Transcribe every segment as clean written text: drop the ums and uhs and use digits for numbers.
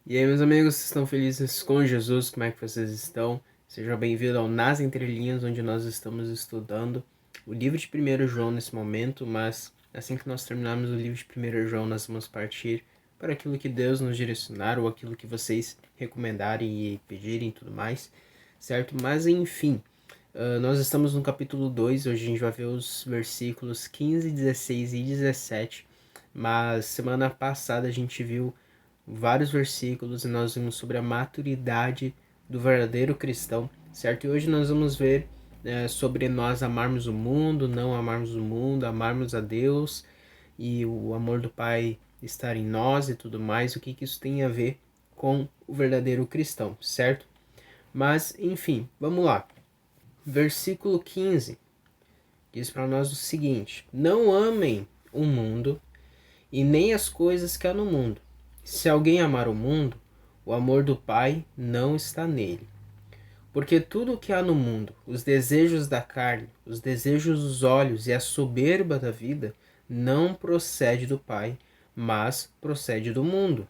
E aí, meus amigos, vocês estão felizes com Jesus? Como é que vocês estão? Seja bem-vindo ao Nas Entrelinhas, onde nós estamos estudando o livro de 1 João nesse momento, mas assim que nós terminarmos o livro de 1 João, nós vamos partir para aquilo que Deus nos direcionar ou aquilo que vocês recomendarem e pedirem e tudo mais, certo? Mas enfim, nós estamos no capítulo 2, hoje a gente vai ver os versículos 15, 16 e 17, mas semana passada a gente viu vários versículos e nós vimos sobre a maturidade do verdadeiro cristão, certo? E hoje nós vamos ver sobre nós amarmos o mundo, não amarmos o mundo, amarmos a Deus e o amor do Pai estar em nós e tudo mais, o que isso tem a ver com o verdadeiro cristão, certo? Mas, enfim, vamos lá. Versículo 15 diz para nós o seguinte: não amem o mundo e nem as coisas que há no mundo. Se alguém amar o mundo, o amor do Pai não está nele. Porque tudo o que há no mundo, os desejos da carne, os desejos dos olhos e a soberba da vida, não procede do Pai, mas procede do mundo.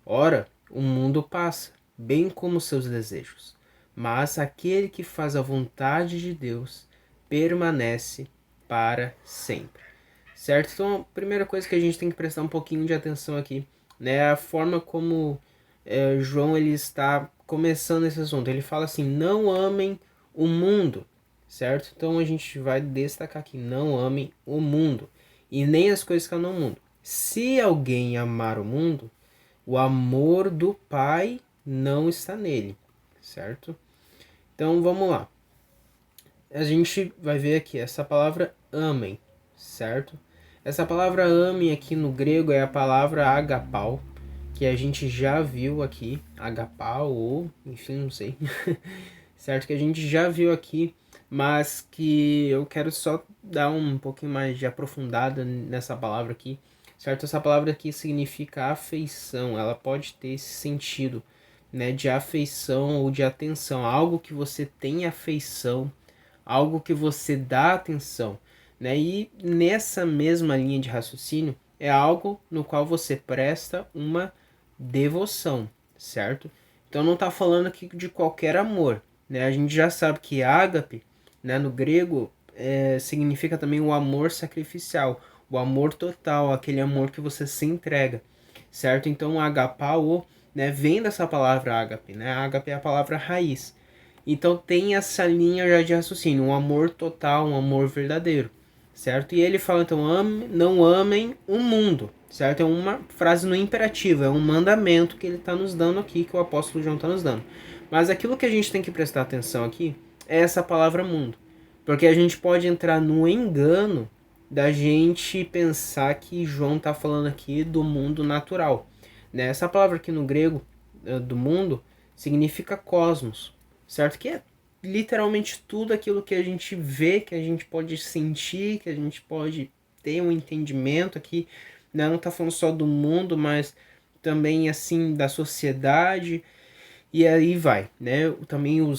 Ora, o mundo passa, bem como seus desejos, mas aquele que faz a vontade de Deus permanece para sempre. Certo? Então, a primeira coisa que a gente tem que prestar um pouquinho de atenção aqui, né, é a forma como João ele está começando esse assunto. Ele fala assim: não amem o mundo, certo? Então a gente vai destacar aqui: não amem o mundo e nem as coisas que há no mundo. Se alguém amar o mundo, o amor do Pai não está nele, certo? Então vamos lá. A gente vai ver aqui essa palavra amem, certo? Essa palavra amem aqui no grego é a palavra agapau, que a gente já viu aqui, agapau ou, enfim, não sei, certo? Que a gente já viu aqui, mas que eu quero só dar um pouquinho mais de aprofundada nessa palavra aqui, certo? Essa palavra aqui significa afeição, ela pode ter esse sentido, né, de afeição ou de atenção, algo que você tem afeição, algo que você dá atenção, né? E nessa mesma linha de raciocínio é algo no qual você presta uma devoção, certo? Então não está falando aqui de qualquer amor, né? A gente já sabe que ágape, né, no grego, significa também o amor sacrificial, o amor total, aquele amor que você se entrega, certo? Então agapao, né, vem dessa palavra ágape, né? Ágape é a palavra raiz. Então tem essa linha já de raciocínio, um amor total, um amor verdadeiro, certo? E ele fala então, não amem o mundo, certo? É uma frase no imperativo, é um mandamento que ele está nos dando aqui, que o apóstolo João está nos dando. Mas aquilo que a gente tem que prestar atenção aqui é essa palavra mundo, porque a gente pode entrar no engano da gente pensar que João está falando aqui do mundo natural, né? Essa palavra aqui no grego, do mundo, significa cosmos, certo? Que é literalmente tudo aquilo que a gente vê, que a gente pode sentir, que a gente pode ter um entendimento aqui, né? Não está falando só do mundo, mas também assim da sociedade, e aí vai, né? Também o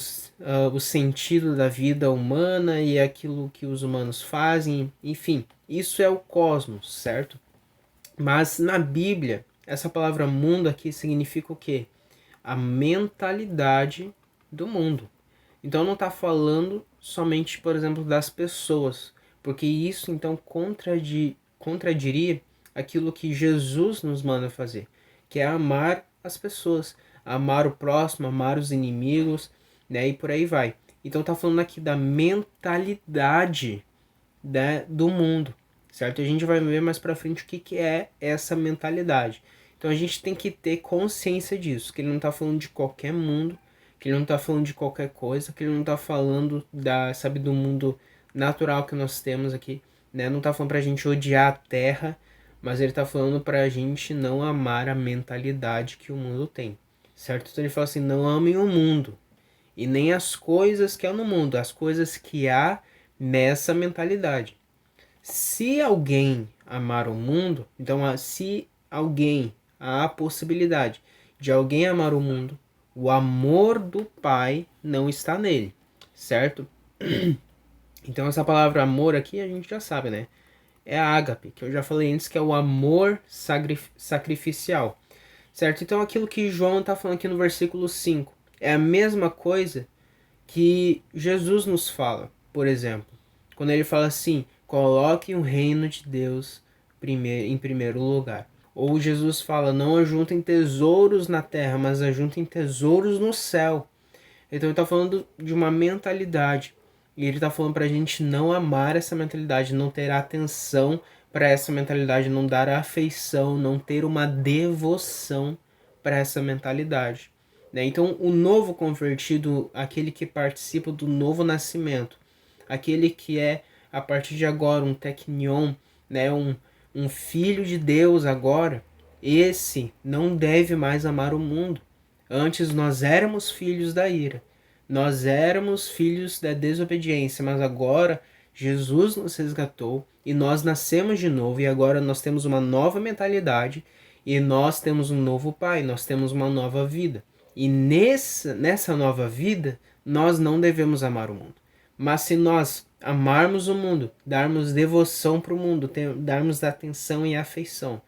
sentido da vida humana e aquilo que os humanos fazem, enfim, isso é o cosmos, certo? Mas na Bíblia, essa palavra mundo aqui significa o quê? A mentalidade do mundo. Então não está falando somente, por exemplo, das pessoas, porque isso então contradiria aquilo que Jesus nos manda fazer, que é amar as pessoas, amar o próximo, amar os inimigos, né, e por aí vai. Então está falando aqui da mentalidade, né, do mundo, certo? A gente vai ver mais para frente o que é essa mentalidade. Então a gente tem que ter consciência disso, que ele não está falando de qualquer mundo, que ele não está falando de qualquer coisa, que ele não está falando sabe, do mundo natural que nós temos aqui, né? Não está falando para a gente odiar a terra, mas ele está falando para a gente não amar a mentalidade que o mundo tem, certo? Então ele fala assim, não amem o mundo, e nem as coisas que há no mundo, as coisas que há nessa mentalidade. Se alguém amar o mundo, então se alguém, há a possibilidade de alguém amar o mundo, o amor do Pai não está nele, certo? Então essa palavra amor aqui a gente já sabe, né? É a ágape, que eu já falei antes, que é o amor sacrificial, certo? Então aquilo que João está falando aqui no versículo 5 é a mesma coisa que Jesus nos fala, por exemplo, quando ele fala assim, coloque o reino de Deus em primeiro lugar. Ou Jesus fala, não ajuntem tesouros na terra, mas ajuntem tesouros no céu. Então ele está falando de uma mentalidade. E ele está falando para a gente não amar essa mentalidade, não ter atenção para essa mentalidade, não dar afeição, não ter uma devoção para essa mentalidade. Né? Então, o novo convertido, aquele que participa do novo nascimento, aquele que é, a partir de agora, um teknion, né? um filho de Deus agora, esse não deve mais amar o mundo. Antes nós éramos filhos da ira, nós éramos filhos da desobediência, mas agora Jesus nos resgatou e nós nascemos de novo e agora nós temos uma nova mentalidade e nós temos um novo Pai, nós temos uma nova vida. E nessa nova vida, nós não devemos amar o mundo. Mas se nós amarmos o mundo, darmos devoção para o mundo, darmos atenção e afeição,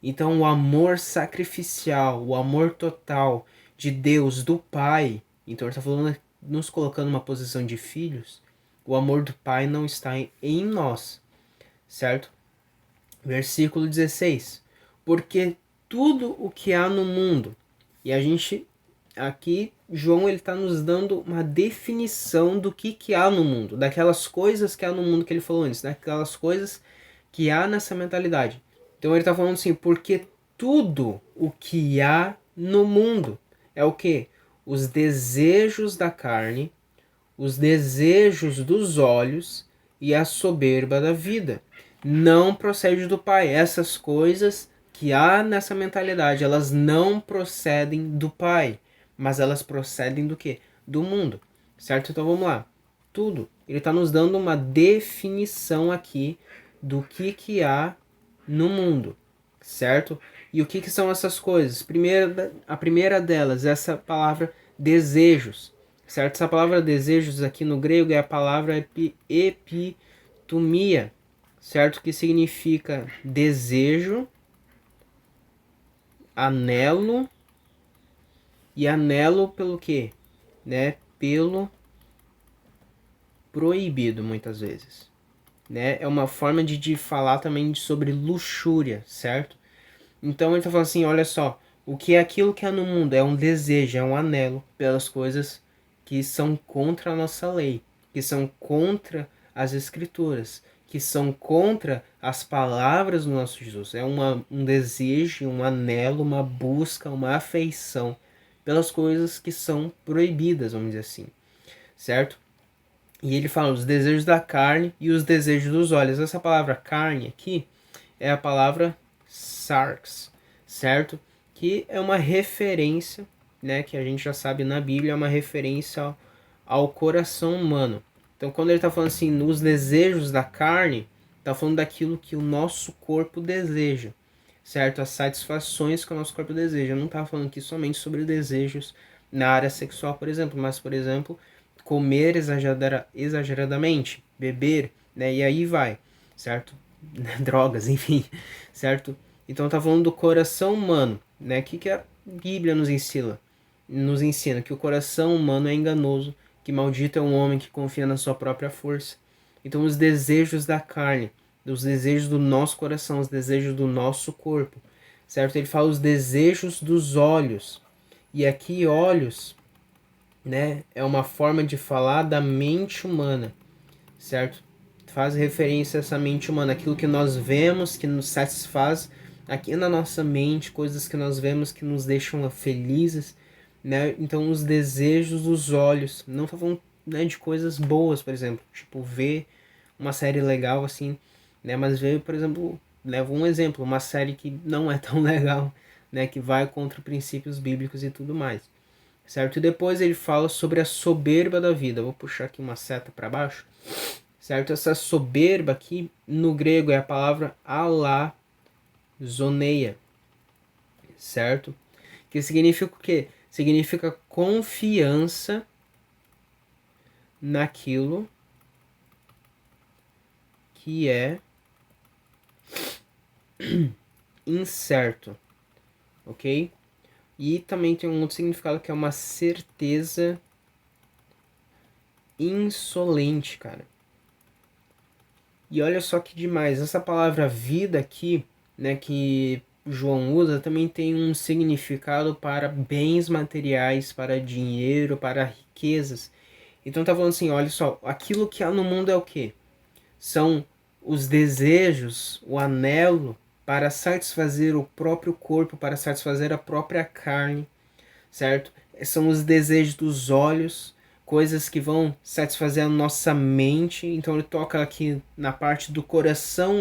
então o amor sacrificial, o amor total de Deus, do Pai, então ele está falando, nos colocando numa posição de filhos, o amor do Pai não está em nós, certo? Versículo 16. Porque tudo o que há no mundo, e a gente, aqui, João ele está nos dando uma definição do que há no mundo, daquelas coisas que há no mundo que ele falou antes, daquelas coisas que há nessa mentalidade. Então ele está falando assim, porque tudo o que há no mundo é o que? Os desejos da carne, os desejos dos olhos e a soberba da vida. Não procede do Pai. Essas coisas que há nessa mentalidade, elas não procedem do Pai, mas elas procedem do quê? Do mundo, certo? Então vamos lá. Tudo. Ele está nos dando uma definição aqui do que há no mundo, certo? E o que são essas coisas? A primeira delas é essa palavra desejos, certo? Essa palavra desejos aqui no grego é a palavra epitumia, certo? Que significa desejo, anelo, e anelo pelo quê? Né? Pelo proibido, muitas vezes. Né? É uma forma de falar também sobre luxúria, certo? Então ele está falando assim, olha só, o que é aquilo que há no mundo? É um desejo, é um anelo pelas coisas que são contra a nossa lei, que são contra as escrituras, que são contra as palavras do nosso Jesus. É um desejo, um anelo, uma busca, uma afeição pelas coisas que são proibidas, vamos dizer assim, certo? E ele fala os desejos da carne e os desejos dos olhos. Essa palavra carne aqui é a palavra sarx, certo? Que é uma referência, né, que a gente já sabe na Bíblia, é uma referência ao coração humano. Então, quando ele está falando assim, nos desejos da carne, está falando daquilo que o nosso corpo deseja, certo? As satisfações que o nosso corpo deseja. Não está falando aqui somente sobre desejos na área sexual, por exemplo, mas, por exemplo, comer exageradamente, beber, né? E aí vai, certo? Drogas, enfim, certo? Então tá falando do coração humano, né? O que a Bíblia nos ensina? Nos ensina que o coração humano é enganoso, que maldito é um homem que confia na sua própria força. Então os desejos da carne, os desejos do nosso coração, os desejos do nosso corpo, certo? Ele fala os desejos dos olhos. E aqui olhos, né, é uma forma de falar da mente humana, certo? Faz referência a essa mente humana, aquilo que nós vemos, que nos satisfaz aqui na nossa mente, coisas que nós vemos que nos deixam felizes, né? Então os desejos dos olhos, não tô falando, né, de coisas boas, por exemplo, tipo ver uma série legal assim, né? Mas ver, por exemplo, levo um exemplo, uma série que não é tão legal, né? Que vai contra princípios bíblicos e tudo mais, certo? E depois ele fala sobre a soberba da vida. Vou puxar aqui uma seta para baixo, certo? Essa soberba aqui no grego é a palavra alazoneia, certo? Que significa o quê? Significa confiança naquilo que é incerto, ok? E também tem um outro significado que é uma certeza insolente, cara. E olha só que demais, essa palavra vida aqui, né, que João usa, também tem um significado para bens materiais, para dinheiro, para riquezas. Então tá falando assim, olha só, aquilo que há no mundo é o quê? São os desejos, o anelo para satisfazer o próprio corpo, para satisfazer a própria carne, certo? São os desejos dos olhos, coisas que vão satisfazer a nossa mente. Então ele toca aqui na parte do coração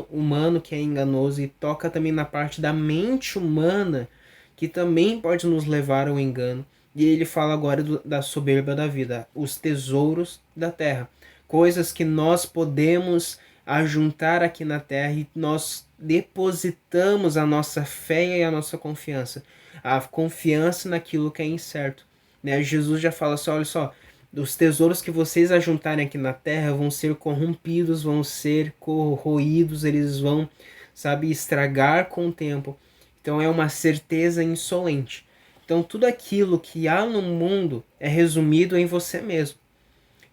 humano, que é enganoso, e toca também na parte da mente humana, que também pode nos levar ao engano. E ele fala agora da soberba da vida, os tesouros da terra, coisas que nós podemos ajuntar aqui na terra e nós depositamos a nossa fé e a nossa confiança, a confiança naquilo que é incerto, né? Jesus já fala só, olha só, os tesouros que vocês ajuntarem aqui na terra vão ser corrompidos, vão ser corroídos, eles vão, sabe, estragar com o tempo. Então é uma certeza insolente. Então tudo aquilo que há no mundo é resumido em você mesmo.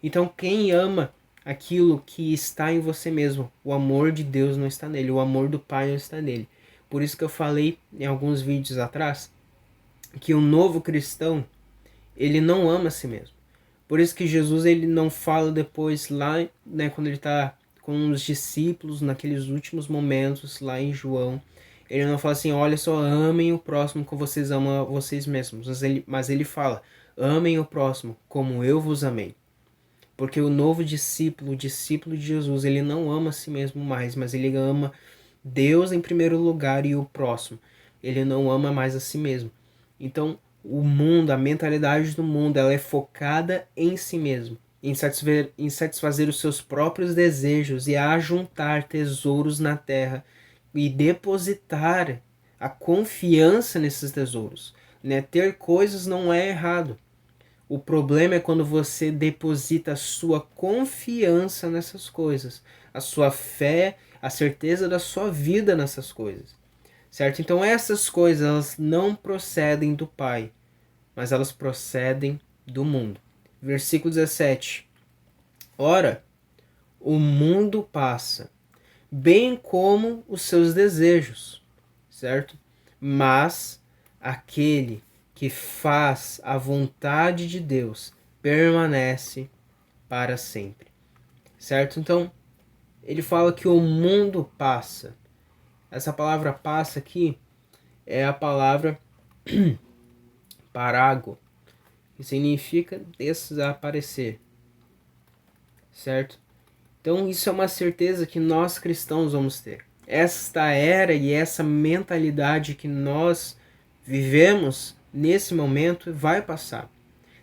Então quem ama aquilo que está em você mesmo, o amor de Deus não está nele, o amor do Pai não está nele. Por isso que eu falei em alguns vídeos atrás que o novo cristão, ele não ama a si mesmo. Por isso que Jesus ele não fala depois lá, né, quando ele está com os discípulos naqueles últimos momentos lá em João, ele não fala assim, olha só, amem o próximo como vocês amam a vocês mesmos, mas ele fala, amem o próximo como eu vos amei. Porque o novo discípulo, o discípulo de Jesus, ele não ama a si mesmo mais, mas ele ama Deus em primeiro lugar e o próximo. Ele não ama mais a si mesmo. Então, o mundo, a mentalidade do mundo, ela é focada em si mesmo, em satisfazer os seus próprios desejos e a ajuntar tesouros na terra e depositar a confiança nesses tesouros. Né? Ter coisas não é errado. O problema é quando você deposita a sua confiança nessas coisas, a sua fé, a certeza da sua vida nessas coisas, certo? Então essas coisas elas não procedem do Pai, mas elas procedem do mundo. Versículo 17. Ora, o mundo passa, bem como os seus desejos, certo? Mas aquele que faz a vontade de Deus permanece para sempre, certo? Então, ele fala que o mundo passa. Essa palavra passa aqui é a palavra parago, que significa desaparecer, certo? Então, isso é uma certeza que nós cristãos vamos ter. Esta era e essa mentalidade que nós vivemos nesse momento vai passar.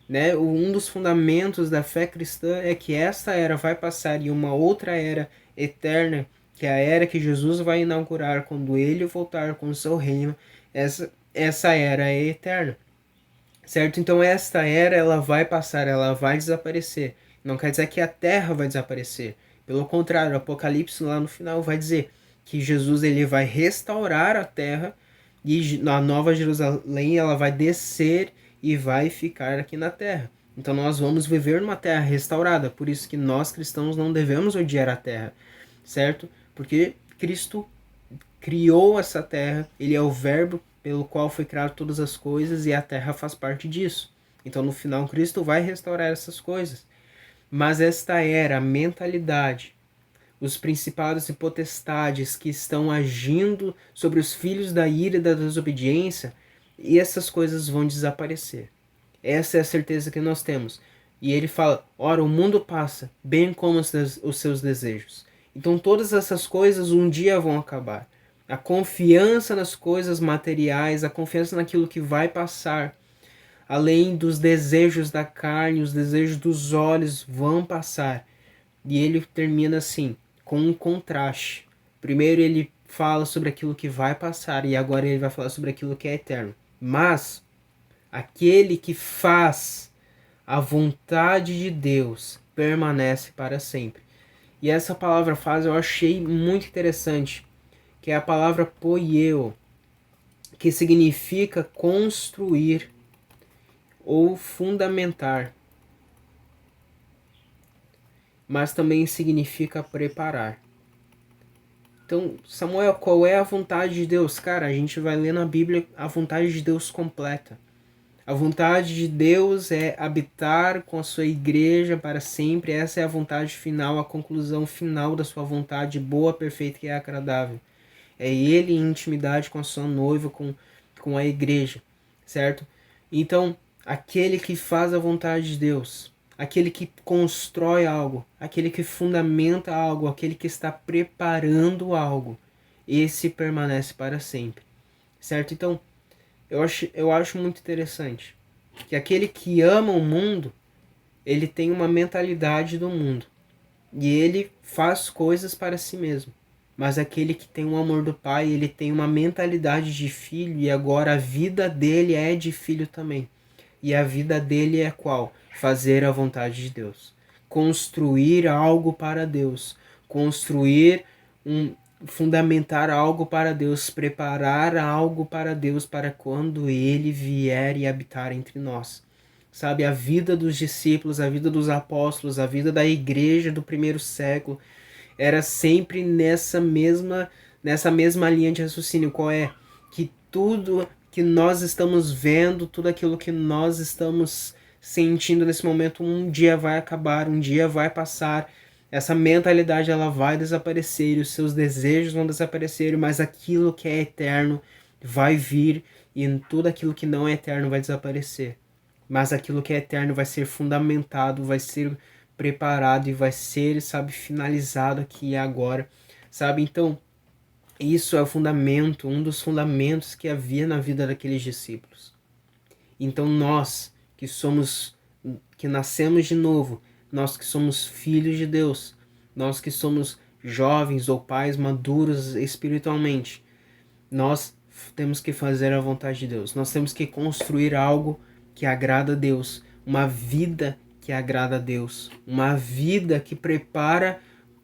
Né? Um dos fundamentos da fé cristã é que esta era vai passar e uma outra era eterna, que é a era que Jesus vai inaugurar quando ele voltar com o seu reino, essa era é eterna. Certo? Então esta era ela vai passar, ela vai desaparecer. Não quer dizer que a terra vai desaparecer. Pelo contrário, o Apocalipse lá no final vai dizer que Jesus ele vai restaurar a terra e a Nova Jerusalém ela vai descer e vai ficar aqui na terra. Então nós vamos viver numa terra restaurada. Por isso que nós cristãos não devemos odiar a terra, certo? Porque Cristo criou essa terra, ele é o verbo pelo qual foi criado todas as coisas e a terra faz parte disso. Então no final Cristo vai restaurar essas coisas. Mas esta era a mentalidade, os principados e potestades que estão agindo sobre os filhos da ira e da desobediência, e essas coisas vão desaparecer. Essa é a certeza que nós temos. E ele fala, ora, o mundo passa, bem como os seus desejos. Então todas essas coisas um dia vão acabar. A confiança nas coisas materiais, a confiança naquilo que vai passar, além dos desejos da carne, os desejos dos olhos vão passar. E ele termina assim, com um contraste. Primeiro ele fala sobre aquilo que vai passar e agora ele vai falar sobre aquilo que é eterno. Mas aquele que faz a vontade de Deus permanece para sempre. E essa palavra faz eu achei muito interessante, que é a palavra poieo. que significa construir ou fundamentar, mas também significa preparar. Então, Samuel, qual é a vontade de Deus? Cara, a gente vai ler na Bíblia a vontade de Deus completa. A vontade de Deus é habitar com a sua igreja para sempre. Essa é a vontade final, a conclusão final da sua vontade boa, perfeita e agradável. É Ele em intimidade com a sua noiva, com a igreja, certo? Então, aquele que faz a vontade de Deus, aquele que constrói algo, aquele que fundamenta algo, aquele que está preparando algo, esse permanece para sempre, certo? Então, eu acho muito interessante que aquele que ama o mundo, ele tem uma mentalidade do mundo e ele faz coisas para si mesmo. Mas aquele que tem o amor do pai, ele tem uma mentalidade de filho e agora a vida dele é de filho também. E a vida dele é qual? Fazer a vontade de Deus. Construir algo para Deus. Fundamentar algo para Deus, preparar algo para Deus para quando Ele vier e habitar entre nós. Sabe, a vida dos discípulos, a vida dos apóstolos, a vida da igreja do primeiro século era sempre nessa mesma linha de raciocínio. Qual é? Que tudo que nós estamos vendo, tudo aquilo que nós estamos sentindo nesse momento, um dia vai acabar, um dia vai passar. Essa mentalidade ela vai desaparecer, os seus desejos vão desaparecer, mas aquilo que é eterno vai vir e tudo aquilo que não é eterno vai desaparecer. Mas aquilo que é eterno vai ser fundamentado, vai ser preparado e vai ser, sabe, finalizado aqui e agora, sabe? Então, isso é o fundamento, um dos fundamentos que havia na vida daqueles discípulos. Então, nós que nascemos de novo, nós que somos filhos de Deus, nós que somos jovens ou pais maduros espiritualmente, nós temos que fazer a vontade de Deus. Nós temos que construir algo que agrada a Deus, uma vida que agrada a Deus, uma vida que prepara,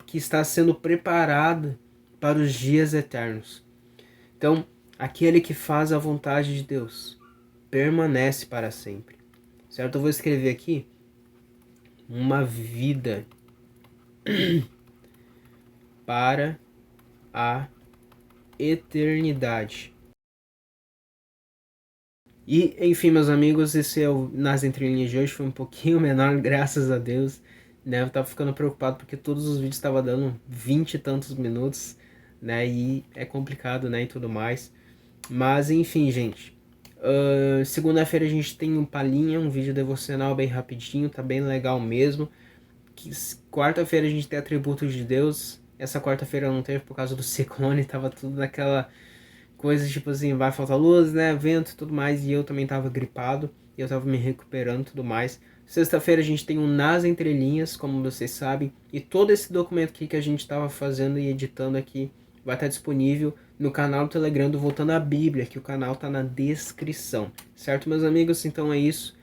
que está sendo preparada para os dias eternos. Então, aquele que faz a vontade de Deus permanece para sempre. Certo? Eu vou escrever aqui uma vida para a eternidade. E, enfim, meus amigos, esse é o Nas Entrelinhas de hoje. Foi um pouquinho menor, graças a Deus. Né? Eu tava ficando preocupado porque todos os vídeos estavam dando 20 e tantos minutos, né? E é complicado, né? E tudo mais. Mas, enfim, gente. Segunda-feira a gente tem um palhinha, um vídeo devocional bem rapidinho, tá bem legal mesmo. Quarta-feira a gente tem atributos de Deus. Essa quarta-feira não teve por causa do ciclone, tava tudo naquela coisa tipo assim, vai faltar luz, né, vento e tudo mais, e eu também tava gripado, e eu tava me recuperando e tudo mais. Sexta-feira a gente tem um Nas Entrelinhas, como vocês sabem, e todo esse documento aqui que a gente tava fazendo e editando aqui vai estar disponível no canal do Telegram do Voltando à Bíblia, que o canal tá na descrição, certo, meus amigos? Então é isso,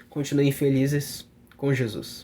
continuem felizes com Jesus.